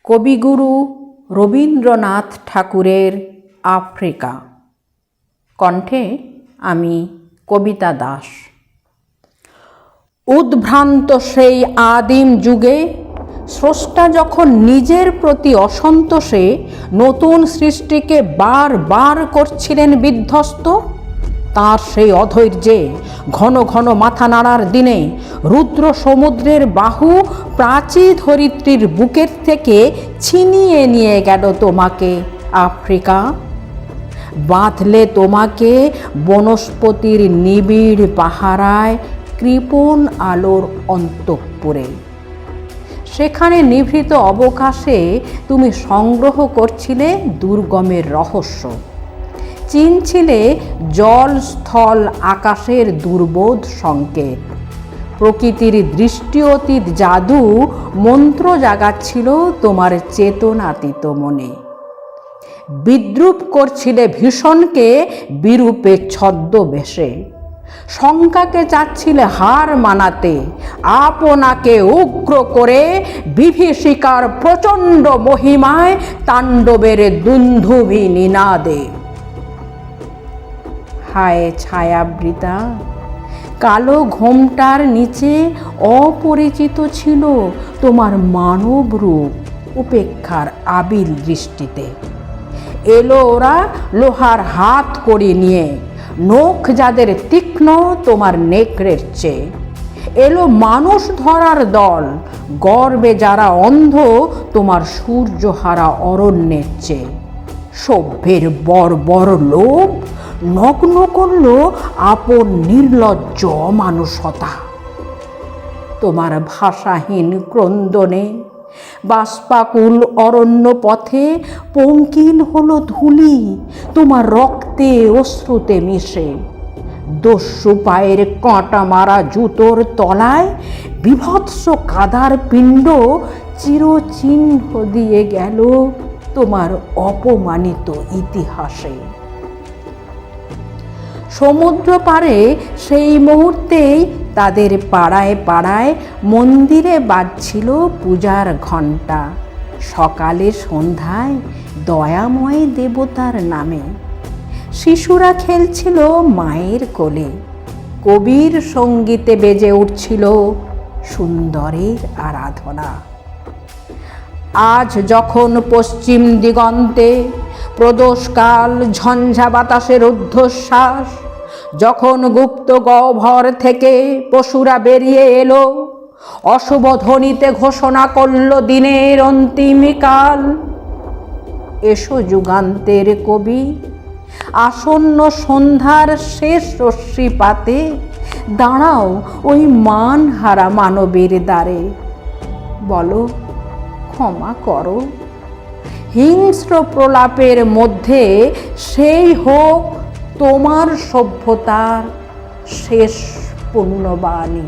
কবিগুরু রবীন্দ্রনাথ ঠাকুরের আফ্রিকা। কণ্ঠে আমি কবিতা দাস। উদ্ভ্রান্ত সেই আদিম যুগে স্রষ্টা যখন নিজের প্রতি অসন্তোষে নতুন সৃষ্টিকে বারবার করছিলেন বিধ্বস্ত, তাঁর সেই অধৈর্যে ঘন ঘন মাথা নাড়ার দিনে রুদ্র সমুদ্রের বাহু প্রাচী ধরিত্রীর বুকের থেকে ছিনিয়ে নিয়ে গেল তোমাকে আফ্রিকা। বাঁধলে তোমাকে বনস্পতির নিবিড় পাহারায় কৃপণ আলোর অন্তঃপুরে। সেখানে নিভৃত অবকাশে তুমি সংগ্রহ করছিলে দুর্গমের রহস্য, চিনছিলে জল স্থল আকাশের দুর্বোধ সংকেত। প্রকৃতির দৃষ্টি অতীত জাদু মন্ত্র জাগাচ্ছিল তোমার চেতনাতীত মনে। বিদ্রূপ করছিলে ভীষণকে বিরূপে ছদ্মবেশে। শঙ্কাকে চাচ্ছিলে হার মানাতে, আপনাকে উগ্র করে বিভীষিকার প্রচণ্ড মহিমায় তাণ্ডবের দুন্ধুভি নিনাদে। হায় ছায়াবৃতা, কালো ঘোমটার নিচে অপরিচিত ছিল তোমার মানব রূপ উপেক্ষার আবিল দৃষ্টিতে। এলো ওরা লোহার হাত কড়ি নিয়ে, নখ যাদের তীক্ষ্ণ তোমার নেকড়ের চেয়ে। এলো মানুষ ধরার দল, গর্বে যারা অন্ধ তোমার সূর্যহারা অরণ্যের চেয়ে। সভ্যের বর্বর লোভ নগ্ন করল আপন নির্লজ্জ অমানুষতা। তোমার ভাষাহীন ক্রন্দনে বাষ্পাকুল অরণ্য পথে পঙ্কিল হলো ধূলি তোমার রক্তে অশ্রুতে মিশে। দস্যু পায়ের কাঁটা মারা জুতোর তলায় বিভৎস কাদার পিণ্ড চিরচিহ্ন দিয়ে গেল তোমার অপমানিত ইতিহাসে। সমুদ্র পাড়ে সেই মুহূর্তেই তাদের পাড়ায় পাড়ায় মন্দিরে বাজছিল পূজার ঘণ্টা। সকালে সন্ধ্যায় দয়াময় দেবতার নামে শিশুরা খেলছিল মায়ের কোলে। কবির সঙ্গীতে বেজে উঠছিল সুন্দরের আরাধনা। আজ যখন পশ্চিম দিগন্তে প্রদোষকাল ঝঞ্ঝা বাতাসের ঊর্ধ্বশ্বাস, যখন গুপ্ত গহ্বর থেকে পশুরা বেরিয়ে এলো, অশুভ ধ্বনিতে ঘোষণা করল দিনের অন্তিম কাল। এসো যুগান্তের কবি, আসন্ন সন্ধ্যার শেষ রশ্মিপাতে দাঁড়াও ওই মানহারা মানবের দ্বারে। বলো ক্ষমা করো, হিংস্র প্রলাপের মধ্যে সেই হোক তোমার সভ্যতার শেষ পুণ্যবাণী।